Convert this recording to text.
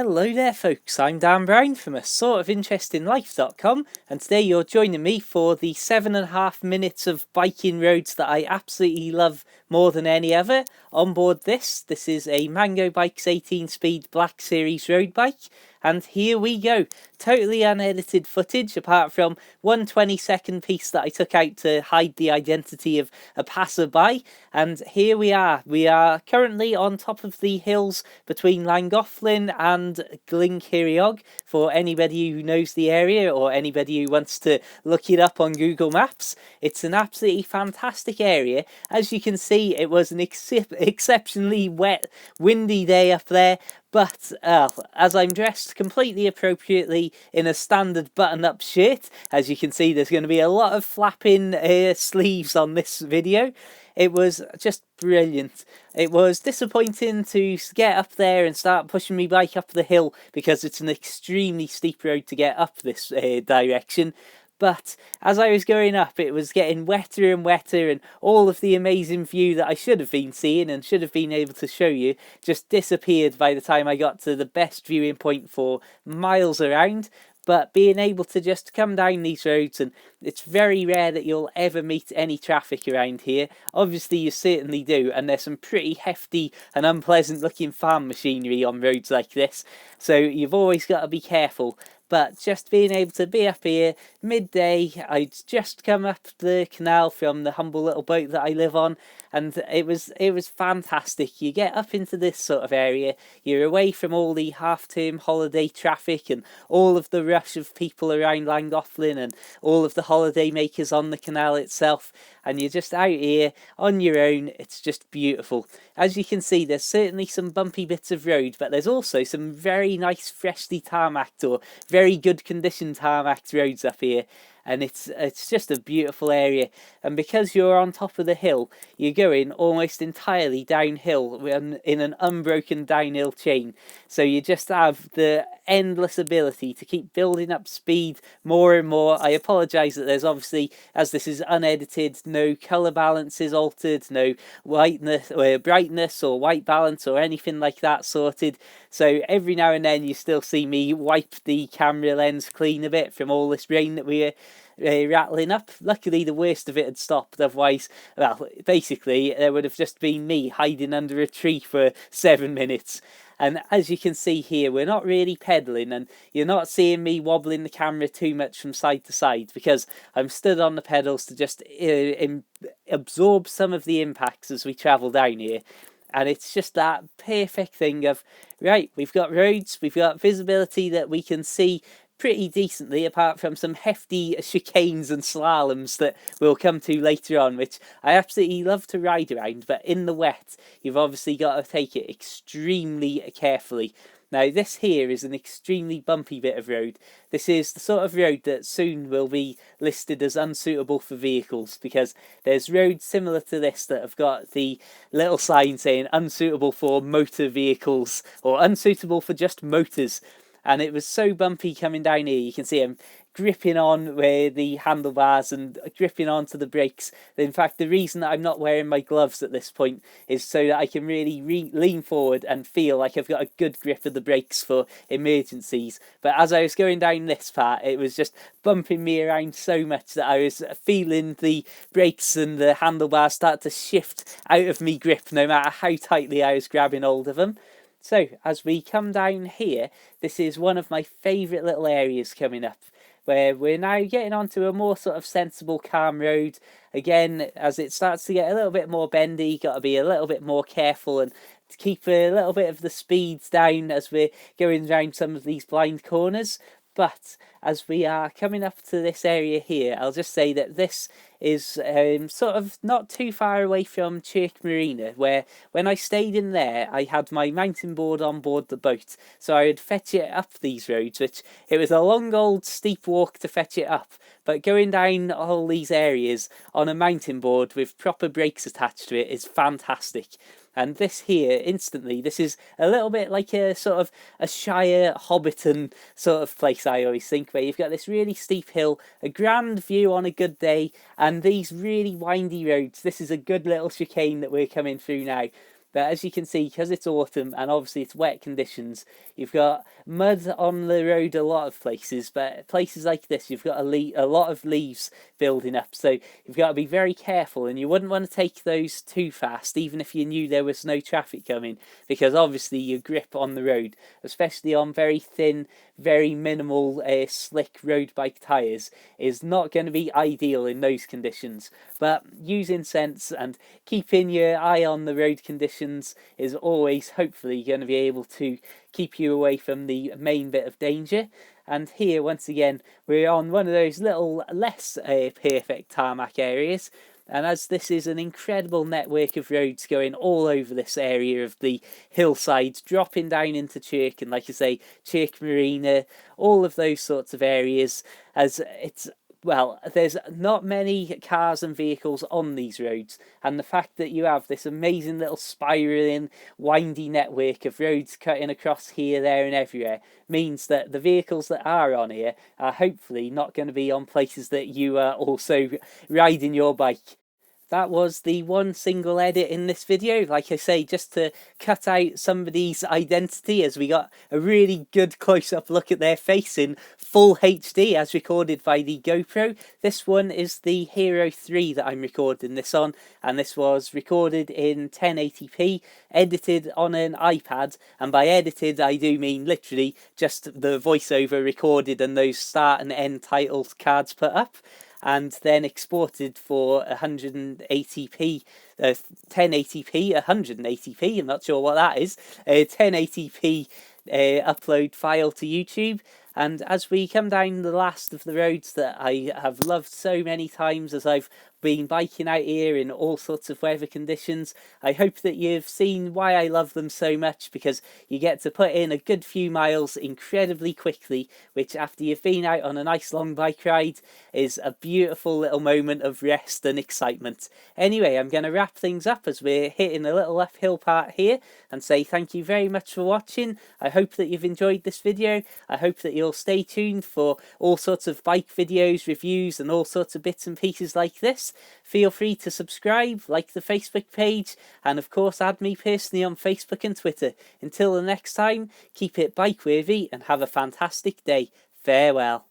Hello there folks, I'm Dan Brown from a sortofinterestinglife.com, and today you're joining me for the 7.5 minutes of biking roads that I absolutely love more than any other. On board this is a Mango Bikes 18-speed Black Series road bike, and here we go. Totally unedited footage apart from one 20-second piece that I took out to hide the identity of a passerby, and here we are. We are currently on top of the hills between Llangollen and Glyngheiriog, for anybody who knows the area or anybody who wants to look it up on Google Maps. It's an absolutely fantastic area. As you can see, it was an exceptionally wet, windy day up there, but as I'm dressed completely appropriately in a standard button-up shirt, as you can see, there's going to be a lot of flapping sleeves on this video. It was just brilliant. It was disappointing to get up there and start pushing me bike up the hill because it's an extremely steep road to get up this direction. But as I was going up, it was getting wetter and wetter, and all of the amazing view that I should have been seeing and should have been able to show you just disappeared by the time I got to the best viewing point for miles around. But being able to just come down these roads, and it's very rare that you'll ever meet any traffic around here. Obviously you certainly do, and there's some pretty hefty and unpleasant looking farm machinery on roads like this, so you've always got to be careful. But just being able to be up here midday, I'd just come up the canal from the humble little boat that I live on, and it was fantastic. You get up into this sort of area, you're away from all the half-term holiday traffic and all of the rush of people around Llangollen and all of the holiday makers on the canal itself, and you're just out here on your own. It's just beautiful. As you can see, there's certainly some bumpy bits of road, but there's also some very nice freshly tarmacked or very good condition tarmacked roads up here, and it's just a beautiful area. And because you're on top of the hill, you're going almost entirely downhill in an unbroken downhill chain, so you just have the endless ability to keep building up speed more and more. I apologize that there's obviously, as this is unedited, no color balance is altered, no whiteness or brightness or white balance or anything like that sorted, so every now and then you still see me wipe the camera lens clean a bit from all this rain that we rattling up. Luckily the worst of it had stopped, otherwise, well, basically there would have just been me hiding under a tree for 7 minutes. And as you can see here, we're not really pedaling, and you're not seeing me wobbling the camera too much from side to side because I'm stood on the pedals to just absorb some of the impacts as we travel down here. And it's just that perfect thing of, right, we've got roads, we've got visibility that we can see pretty decently, apart from some hefty chicanes and slaloms that we'll come to later on, which I absolutely love to ride around, but in the wet you've obviously got to take it extremely carefully. Now this here is an extremely bumpy bit of road. This is the sort of road that soon will be listed as unsuitable for vehicles, because there's roads similar to this that have got the little sign saying unsuitable for motor vehicles or unsuitable for just motors. And it was so bumpy coming down here. You can see him gripping on with the handlebars and gripping onto the brakes. In fact, the reason that I'm not wearing my gloves at this point is so that I can really lean forward and feel like I've got a good grip of the brakes for emergencies. But as I was going down this part, it was just bumping me around so much that I was feeling the brakes and the handlebars start to shift out of me grip, no matter how tightly I was grabbing hold of them. So as we come down here, this is one of my favourite little areas coming up, where we're now getting onto a more sort of sensible, calm road. Again, as it starts to get a little bit more bendy, got to be a little bit more careful and to keep a little bit of the speeds down as we're going around some of these blind corners. But as we are coming up to this area here, I'll just say that this is sort of not too far away from Chirk Marina, where when I stayed in there I had my mountain board on board the boat, so I would fetch it up these roads, which it was a long old steep walk to fetch it up, but going down all these areas on a mountain board with proper brakes attached to it is fantastic. And this here, instantly, this is a little bit like a sort of a Shire Hobbiton sort of place, I always think, where you've got this really steep hill, a grand view on a good day, and these really windy roads. This is a good little chicane that we're coming through now. But as you can see, because it's autumn and obviously it's wet conditions, you've got mud on the road a lot of places, but places like this, you've got a lot of leaves building up. So you've got to be very careful, and you wouldn't want to take those too fast, even if you knew there was no traffic coming, because obviously your grip on the road, especially on very thin, very minimal slick road bike tyres, is not going to be ideal in those conditions. But using sense and keeping your eye on the road conditions is always hopefully going to be able to keep you away from the main bit of danger. And here, once again, we're on one of those little less perfect tarmac areas. And as this is an incredible network of roads going all over this area of the hillsides, dropping down into Chirk, and like I say, Chirk Marina, all of those sorts of areas, as it's, well, there's not many cars and vehicles on these roads, and the fact that you have this amazing little spiraling, windy network of roads cutting across here, there, and everywhere means that the vehicles that are on here are hopefully not going to be on places that you are also riding your bike. That was the one single edit in this video, like I say, just to cut out somebody's identity, as we got a really good close-up look at their face in full HD as recorded by the GoPro. This one is the Hero 3 that I'm recording this on, and this was recorded in 1080p, edited on an iPad, and by edited I do mean literally just the voiceover recorded and those start and end title cards put up, and then exported for 180p, 1080p, 180p, I'm not sure what that is, 1080p upload file to YouTube. And as we come down the last of the roads that I have loved so many times as I've been biking out here in all sorts of weather conditions, I hope that you've seen why I love them so much, because you get to put in a good few miles incredibly quickly, which after you've been out on a nice long bike ride is a beautiful little moment of rest and excitement. Anyway, I'm going to wrap things up as we're hitting a little uphill part here and say thank you very much for watching. I hope that you've enjoyed this video. I hope that you'll stay tuned for all sorts of bike videos, reviews, and all sorts of bits and pieces like this. Feel free to subscribe, like the Facebook page, and of course add me personally on Facebook and Twitter. Until the next time, keep it bike worthy and have a fantastic day. Farewell.